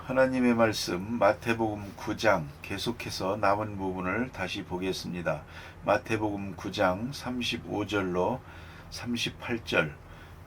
하나님의 말씀 마태복음 9장 계속해서 남은 부분을 다시 보겠습니다. 마태복음 9장 35절로 38절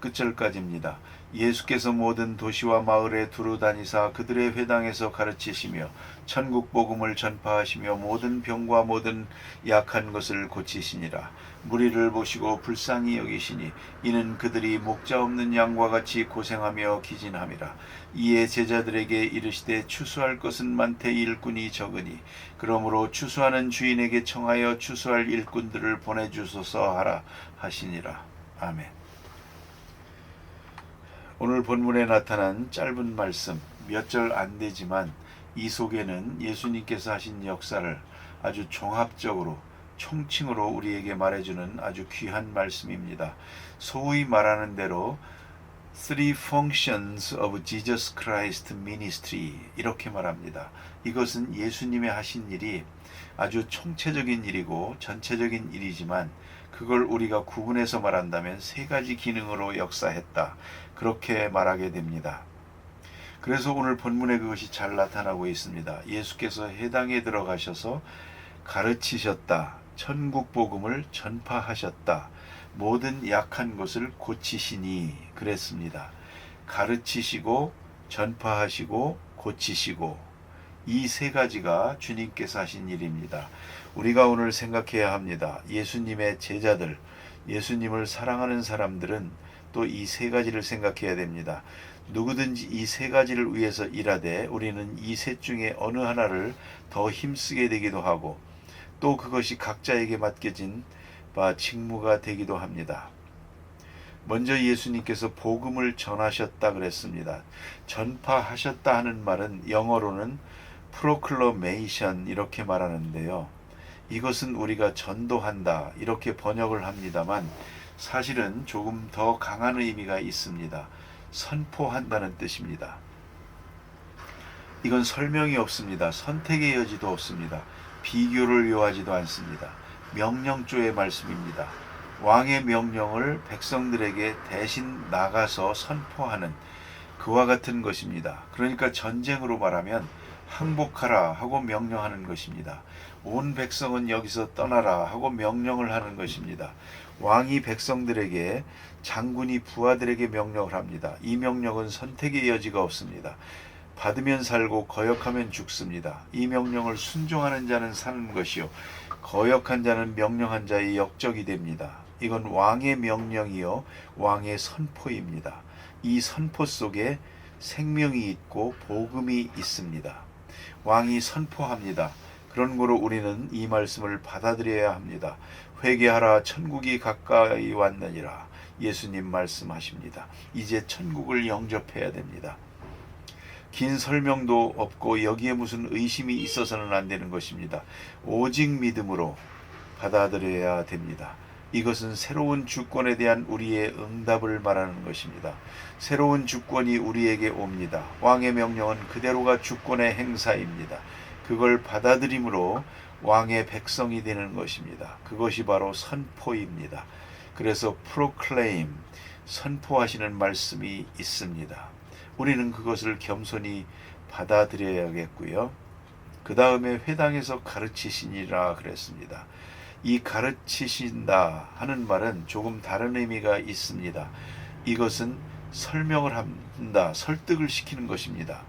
끝절까지입니다. 예수께서 모든 도시와 마을에 두루 다니사 그들의 회당에서 가르치시며 천국 복음을 전파하시며 모든 병과 모든 약한 것을 고치시니라. 무리를 보시고 불쌍히 여기시니 이는 그들이 목자 없는 양과 같이 고생하며 기진함이라. 이에 제자들에게 이르시되 추수할 것은 많되 일꾼이 적으니 그러므로 추수하는 주인에게 청하여 추수할 일꾼들을 보내주소서 하라 하시니라. 아멘. 오늘 본문에 나타난 짧은 말씀 몇 절 안 되지만 이 속에는 예수님께서 하신 역사를 아주 종합적으로 총칭으로 우리에게 말해주는 아주 귀한 말씀입니다. 소위 말하는 대로 Three Functions of Jesus Christ Ministry 이렇게 말합니다. 이것은 예수님의 하신 일이 아주 총체적인 일이고 전체적인 일이지만 그걸 우리가 구분해서 말한다면 세 가지 기능으로 역사했다. 그렇게 말하게 됩니다. 그래서 오늘 본문에 그것이 잘 나타나고 있습니다. 예수께서 회당에 들어가셔서 가르치셨다. 천국 복음을 전파하셨다. 모든 약한 것을 고치시니 그랬습니다. 가르치시고 전파하시고 고치시고 이 세 가지가 주님께서 하신 일입니다. 우리가 오늘 생각해야 합니다. 예수님의 제자들, 예수님을 사랑하는 사람들은 또 이 세 가지를 생각해야 됩니다. 누구든지 이 세 가지를 위해서 일하되 우리는 이 셋 중에 어느 하나를 더 힘쓰게 되기도 하고 또 그것이 각자에게 맡겨진 바 직무가 되기도 합니다. 먼저 예수님께서 복음을 전하셨다 그랬습니다. 전파하셨다 하는 말은 영어로는 proclamation 이렇게 말하는데요. 이것은 우리가 전도한다 이렇게 번역을 합니다만 사실은 조금 더 강한 의미가 있습니다. 선포한다는 뜻입니다. 이건 설명이 없습니다. 선택의 여지도 없습니다. 비교를 요하지도 않습니다. 명령조의 말씀입니다. 왕의 명령을 백성들에게 대신 나가서 선포하는 그와 같은 것입니다. 그러니까 전쟁으로 말하면 항복하라 하고 명령하는 것입니다. 온 백성은 여기서 떠나라 하고 명령을 하는 것입니다. 왕이 백성들에게 장군이 부하들에게 명령을 합니다. 이 명령은 선택의 여지가 없습니다. 받으면 살고 거역하면 죽습니다. 이 명령을 순종하는 자는 사는 것이요 거역한 자는 명령한 자의 역적이 됩니다. 이건 왕의 명령이요 왕의 선포입니다. 이 선포 속에 생명이 있고 복음이 있습니다. 왕이 선포합니다. 그런 거로 우리는 이 말씀을 받아들여야 합니다. 회개하라 천국이 가까이 왔느니라 예수님 말씀하십니다. 이제 천국을 영접해야 됩니다. 긴 설명도 없고 여기에 무슨 의심이 있어서는 안 되는 것입니다. 오직 믿음으로 받아들여야 됩니다. 이것은 새로운 주권에 대한 우리의 응답을 말하는 것입니다. 새로운 주권이 우리에게 옵니다. 왕의 명령은 그대로가 주권의 행사입니다. 그걸 받아들임으로 왕의 백성이 되는 것입니다. 그것이 바로 선포입니다. 그래서 proclaim, 선포하시는 말씀이 있습니다. 우리는 그것을 겸손히 받아들여야겠고요. 그 다음에 회당에서 가르치시니라 그랬습니다. 이 가르치신다 하는 말은 조금 다른 의미가 있습니다. 이것은 설명을 한다, 설득을 시키는 것입니다.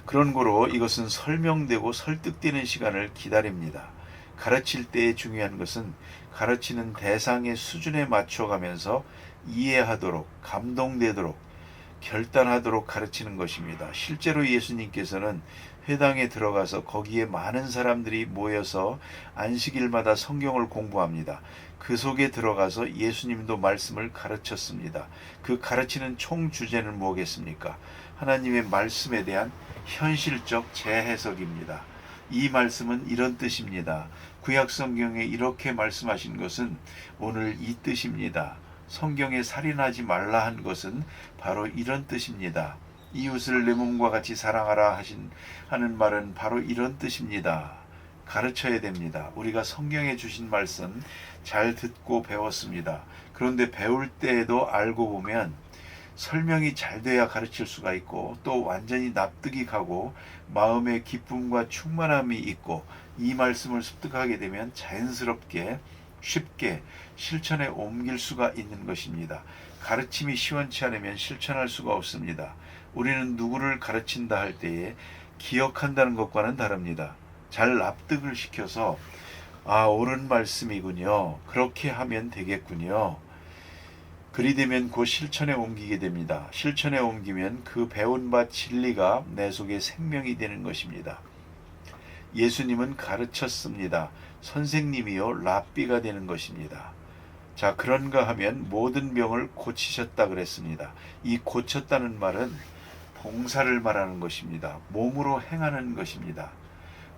그런 거로 이것은 설명되고 설득되는 시간을 기다립니다. 가르칠 때의 중요한 것은 가르치는 대상의 수준에 맞춰가면서 이해하도록, 감동되도록, 결단하도록 가르치는 것입니다. 실제로 예수님께서는 회당에 들어가서 거기에 많은 사람들이 모여서 안식일마다 성경을 공부합니다. 그 속에 들어가서 예수님도 말씀을 가르쳤습니다. 그 가르치는 총 주제는 뭐겠습니까? 하나님의 말씀에 대한 현실적 재해석입니다. 이 말씀은 이런 뜻입니다. 구약 성경에 이렇게 말씀하신 것은 오늘 이 뜻입니다. 성경에 살인하지 말라 한 것은 바로 이런 뜻입니다. 이웃을 내 몸과 같이 사랑하라 하는 말은 바로 이런 뜻입니다. 가르쳐야 됩니다. 우리가 성경에 주신 말씀 잘 듣고 배웠습니다. 그런데 배울 때에도 알고 보면 설명이 잘 돼야 가르칠 수가 있고 또 완전히 납득이 가고 마음의 기쁨과 충만함이 있고 이 말씀을 습득하게 되면 자연스럽게 쉽게 실천에 옮길 수가 있는 것입니다. 가르침이 시원치 않으면 실천할 수가 없습니다. 우리는 누구를 가르친다 할 때에 기억한다는 것과는 다릅니다. 잘 납득을 시켜서 옳은 말씀이군요. 그렇게 하면 되겠군요. 그리 되면 곧 실천에 옮기게 됩니다. 실천에 옮기면 그 배운 바 진리가 내 속에 생명이 되는 것입니다. 예수님은 가르쳤습니다. 선생님이요 랍비가 되는 것입니다. 자, 그런가 하면 모든 병을 고치셨다 그랬습니다. 이 고쳤다는 말은 봉사를 말하는 것입니다. 몸으로 행하는 것입니다.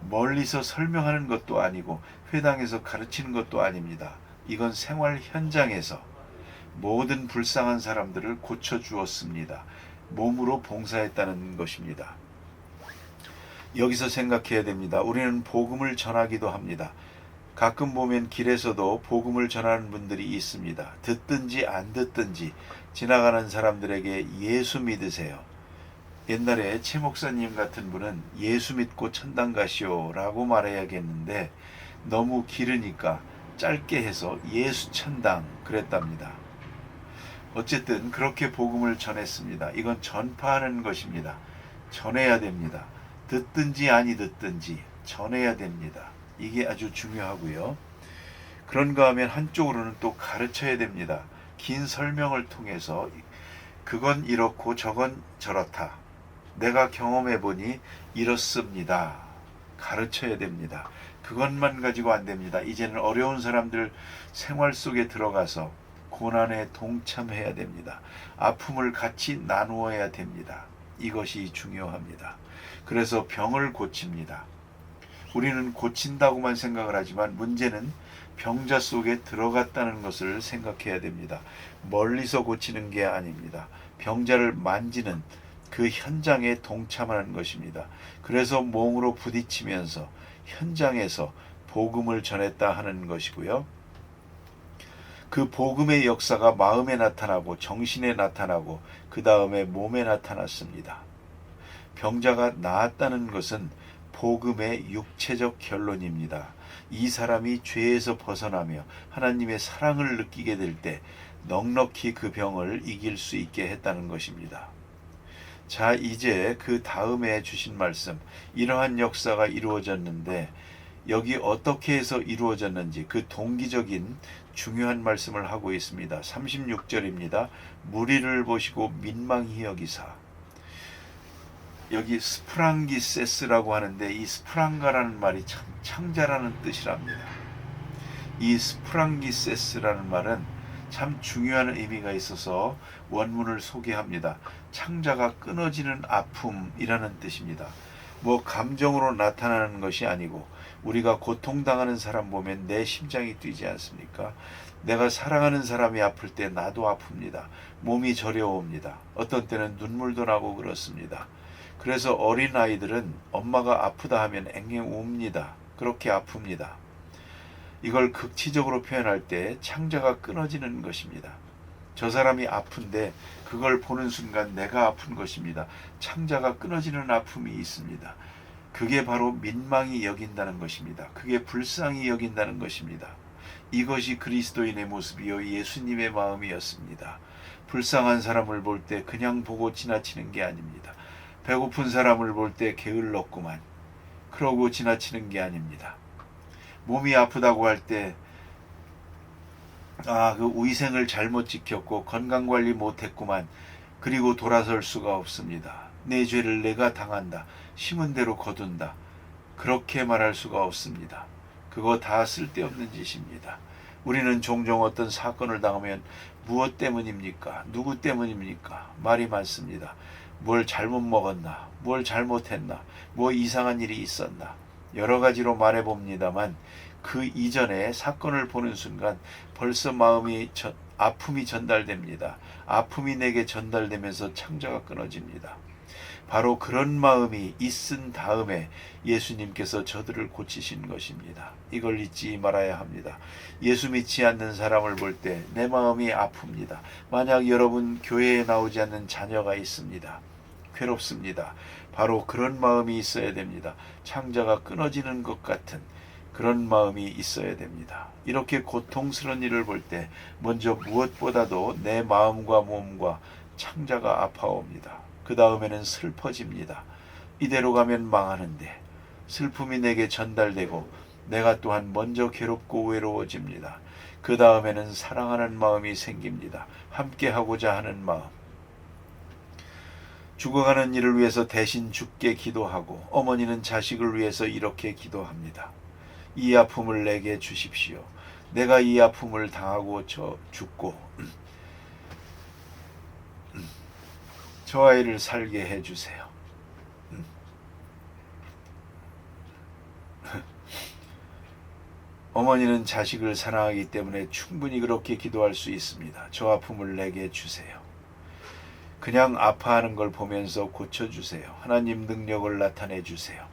멀리서 설명하는 것도 아니고 회당에서 가르치는 것도 아닙니다. 이건 생활 현장에서 모든 불쌍한 사람들을 고쳐주었습니다. 몸으로 봉사했다는 것입니다. 여기서 생각해야 됩니다. 우리는 복음을 전하기도 합니다. 가끔 보면 길에서도 복음을 전하는 분들이 있습니다. 듣든지 안 듣든지 지나가는 사람들에게 예수 믿으세요. 옛날에 최 목사님 같은 분은 예수 믿고 천당 가시오 라고 말해야겠는데 너무 길으니까 짧게 해서 예수 천당 그랬답니다. 어쨌든 그렇게 복음을 전했습니다. 이건 전파하는 것입니다. 전해야 됩니다. 듣든지 아니 듣든지 전해야 됩니다. 이게 아주 중요하고요. 그런가 하면 한쪽으로는 또 가르쳐야 됩니다. 긴 설명을 통해서 그건 이렇고 저건 저렇다. 내가 경험해 보니 이렇습니다. 가르쳐야 됩니다. 그것만 가지고 안 됩니다. 이제는 어려운 사람들 생활 속에 들어가서 고난에 동참해야 됩니다. 아픔을 같이 나누어야 됩니다. 이것이 중요합니다. 그래서 병을 고칩니다. 우리는 고친다고만 생각을 하지만 문제는 병자 속에 들어갔다는 것을 생각해야 됩니다. 멀리서 고치는 게 아닙니다. 병자를 만지는 그 현장에 동참하는 것입니다. 그래서 몸으로 부딪히면서 현장에서 복음을 전했다 하는 것이고요. 그 복음의 역사가 마음에 나타나고 정신에 나타나고 그 다음에 몸에 나타났습니다. 병자가 나았다는 것은 복음의 육체적 결론입니다. 이 사람이 죄에서 벗어나며 하나님의 사랑을 느끼게 될 때 넉넉히 그 병을 이길 수 있게 했다는 것입니다. 자, 이제 그 다음에 주신 말씀, 이러한 역사가 이루어졌는데 여기 어떻게 해서 이루어졌는지 그 동기적인 중요한 말씀을 하고 있습니다. 36절입니다. 무리를 보시고 민망히 여기사. 여기 스프랑기세스라고 하는데 이 스프랑가라는 말이 참 창자라는 뜻이랍니다. 이 스프랑기세스라는 말은 참 중요한 의미가 있어서 원문을 소개합니다. 창자가 끊어지는 아픔이라는 뜻입니다. 뭐 감정으로 나타나는 것이 아니고 우리가 고통당하는 사람 보면 내 심장이 뛰지 않습니까? 내가 사랑하는 사람이 아플 때 나도 아픕니다. 몸이 저려옵니다. 어떤 때는 눈물도 나고 그렇습니다. 그래서 어린아이들은 엄마가 아프다 하면 앵앵 웁니다. 그렇게 아픕니다. 이걸 극치적으로 표현할 때 창자가 끊어지는 것입니다. 저 사람이 아픈데 그걸 보는 순간 내가 아픈 것입니다. 창자가 끊어지는 아픔이 있습니다. 그게 바로 민망히 여긴다는 것입니다. 그게 불쌍히 여긴다는 것입니다. 이것이 그리스도인의 모습이요 예수님의 마음이었습니다. 불쌍한 사람을 볼 때 그냥 보고 지나치는 게 아닙니다. 배고픈 사람을 볼 때 게을렀구만 그러고 지나치는 게 아닙니다. 몸이 아프다고 할 때 그 위생을 잘못 지켰고 건강관리 못했구만 그리고 돌아설 수가 없습니다. 내 죄를 내가 당한다. 심은 대로 거둔다. 그렇게 말할 수가 없습니다. 그거 다 쓸데없는 짓입니다. 우리는 종종 어떤 사건을 당하면 무엇 때문입니까? 누구 때문입니까? 말이 많습니다. 뭘 잘못 먹었나? 뭘 잘못했나? 뭐 이상한 일이 있었나? 여러 가지로 말해봅니다만 그 이전에 사건을 보는 순간 벌써 아픔이 전달됩니다. 아픔이 내게 전달되면서 창자가 끊어집니다. 바로 그런 마음이 있은 다음에 예수님께서 저들을 고치신 것입니다. 이걸 잊지 말아야 합니다. 예수 믿지 않는 사람을 볼 때 내 마음이 아픕니다. 만약 여러분 교회에 나오지 않는 자녀가 있습니다. 괴롭습니다. 바로 그런 마음이 있어야 됩니다. 창자가 끊어지는 것 같은 그런 마음이 있어야 됩니다. 이렇게 고통스러운 일을 볼 때 먼저 무엇보다도 내 마음과 몸과 창자가 아파옵니다. 그 다음에는 슬퍼집니다. 이대로 가면 망하는데 슬픔이 내게 전달되고 내가 또한 먼저 괴롭고 외로워집니다. 그 다음에는 사랑하는 마음이 생깁니다. 함께 하고자 하는 마음. 죽어가는 이를 위해서 대신 죽게 기도하고 어머니는 자식을 위해서 이렇게 기도합니다. 이 아픔을 내게 주십시오. 내가 이 아픔을 당하고 죽고 저 아이를 살게 해주세요. 어머니는 자식을 사랑하기 때문에 충분히 그렇게 기도할 수 있습니다. 저 아픔을 내게 주세요. 그냥 아파하는 걸 보면서 고쳐주세요. 하나님 능력을 나타내 주세요.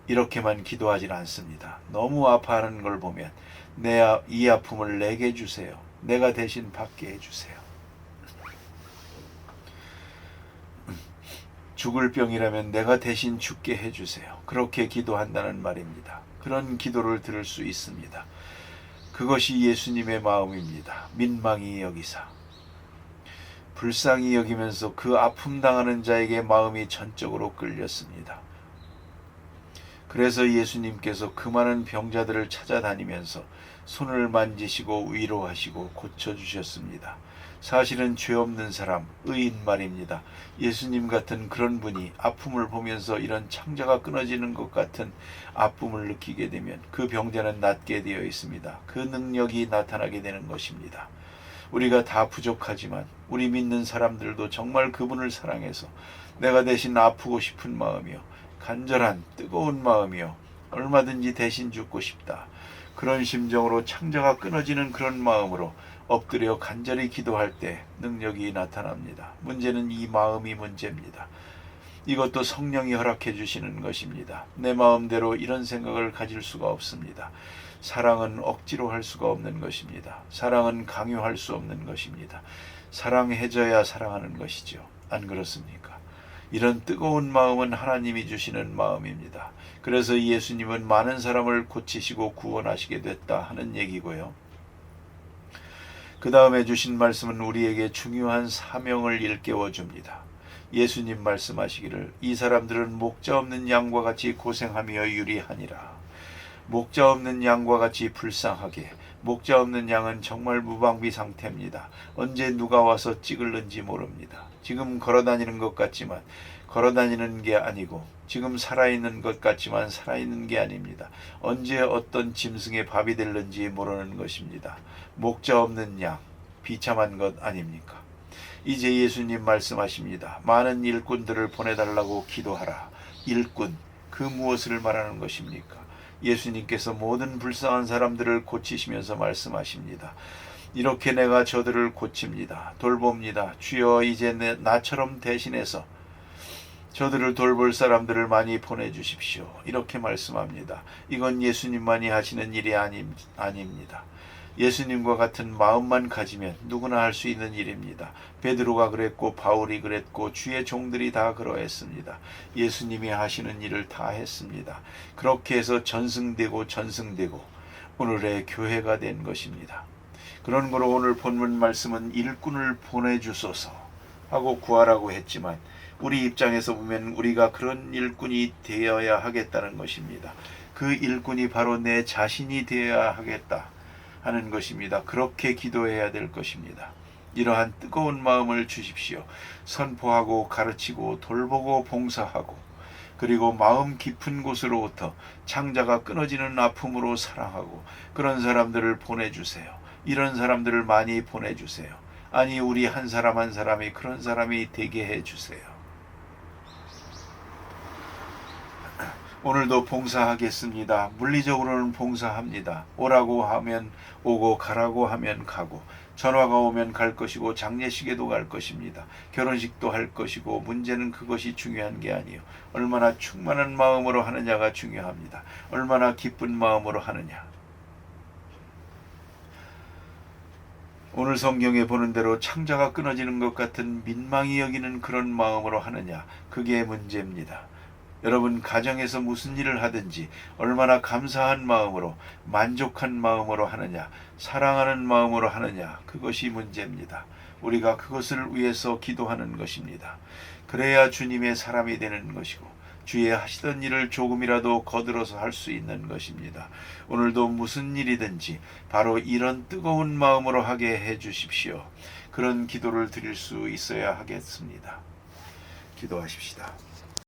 이렇게만 기도하진 않습니다. 너무 아파하는 걸 보면 이 아픔을 내게 주세요. 내가 대신 받게 해주세요. 죽을 병이라면 내가 대신 죽게 해주세요. 그렇게 기도한다는 말입니다. 그런 기도를 들을 수 있습니다. 그것이 예수님의 마음입니다. 민망히 여기사 불쌍히 여기면서 그 아픔 당하는 자에게 마음이 전적으로 끌렸습니다. 그래서 예수님께서 그 많은 병자들을 찾아다니면서 손을 만지시고 위로하시고 고쳐주셨습니다. 사실은 죄 없는 사람, 의인 말입니다. 예수님 같은 그런 분이 아픔을 보면서 이런 창자가 끊어지는 것 같은 아픔을 느끼게 되면 그 병자는 낫게 되어 있습니다. 그 능력이 나타나게 되는 것입니다. 우리가 다 부족하지만 우리 믿는 사람들도 정말 그분을 사랑해서 내가 대신 아프고 싶은 마음이요, 간절한 뜨거운 마음이요, 얼마든지 대신 죽고 싶다. 그런 심정으로 창자가 끊어지는 그런 마음으로 엎드려 간절히 기도할 때 능력이 나타납니다. 문제는 이 마음이 문제입니다. 이것도 성령이 허락해 주시는 것입니다. 내 마음대로 이런 생각을 가질 수가 없습니다. 사랑은 억지로 할 수가 없는 것입니다. 사랑은 강요할 수 없는 것입니다. 사랑해줘야 사랑하는 것이죠. 안 그렇습니까? 이런 뜨거운 마음은 하나님이 주시는 마음입니다. 그래서 예수님은 많은 사람을 고치시고 구원하시게 됐다 하는 얘기고요. 그 다음에 주신 말씀은 우리에게 중요한 사명을 일깨워 줍니다. 예수님 말씀하시기를 이 사람들은 목자 없는 양과 같이 고생하며 유리하니라. 목자 없는 양과 같이 불쌍하게, 목자 없는 양은 정말 무방비 상태입니다. 언제 누가 와서 찌글는지 모릅니다. 지금 걸어다니는 것 같지만 걸어다니는 게 아니고 지금 살아있는 것 같지만 살아있는 게 아닙니다. 언제 어떤 짐승의 밥이 될는지 모르는 것입니다. 목자 없는 양, 비참한 것 아닙니까? 이제 예수님 말씀하십니다. 많은 일꾼들을 보내달라고 기도하라. 일꾼, 그 무엇을 말하는 것입니까? 예수님께서 모든 불쌍한 사람들을 고치시면서 말씀하십니다. 이렇게 내가 저들을 고칩니다. 돌봅니다. 주여 이제 나처럼 대신해서 저들을 돌볼 사람들을 많이 보내주십시오. 이렇게 말씀합니다. 이건 예수님만이 하시는 일이 아닙니다. 예수님과 같은 마음만 가지면 누구나 할 수 있는 일입니다. 베드로가 그랬고 바울이 그랬고 주의 종들이 다 그러했습니다. 예수님이 하시는 일을 다 했습니다. 그렇게 해서 전승되고 오늘의 교회가 된 것입니다. 그런 거로 오늘 본문 말씀은 일꾼을 보내주소서 하고 구하라고 했지만 우리 입장에서 보면 우리가 그런 일꾼이 되어야 하겠다는 것입니다. 그 일꾼이 바로 내 자신이 되어야 하겠다 하는 것입니다. 그렇게 기도해야 될 것입니다. 이러한 뜨거운 마음을 주십시오. 선포하고 가르치고 돌보고 봉사하고 그리고 마음 깊은 곳으로부터 창자가 끊어지는 아픔으로 사랑하고 그런 사람들을 보내주세요. 이런 사람들을 많이 보내주세요. 아니 우리 한 사람 한 사람이 그런 사람이 되게 해주세요. 오늘도 봉사하겠습니다. 물리적으로는 봉사합니다. 오라고 하면 오고 가라고 하면 가고 전화가 오면 갈 것이고 장례식에도 갈 것입니다. 결혼식도 할 것이고 문제는 그것이 중요한 게 아니요. 얼마나 충만한 마음으로 하느냐가 중요합니다. 얼마나 기쁜 마음으로 하느냐. 오늘 성경에 보는 대로 창자가 끊어지는 것 같은 민망히 여기는 그런 마음으로 하느냐. 그게 문제입니다. 여러분 가정에서 무슨 일을 하든지 얼마나 감사한 마음으로 만족한 마음으로 하느냐, 사랑하는 마음으로 하느냐, 그것이 문제입니다. 우리가 그것을 위해서 기도하는 것입니다. 그래야 주님의 사람이 되는 것이고 주의 하시던 일을 조금이라도 거들어서 할 수 있는 것입니다. 오늘도 무슨 일이든지 바로 이런 뜨거운 마음으로 하게 해 주십시오. 그런 기도를 드릴 수 있어야 하겠습니다. 기도하십시다.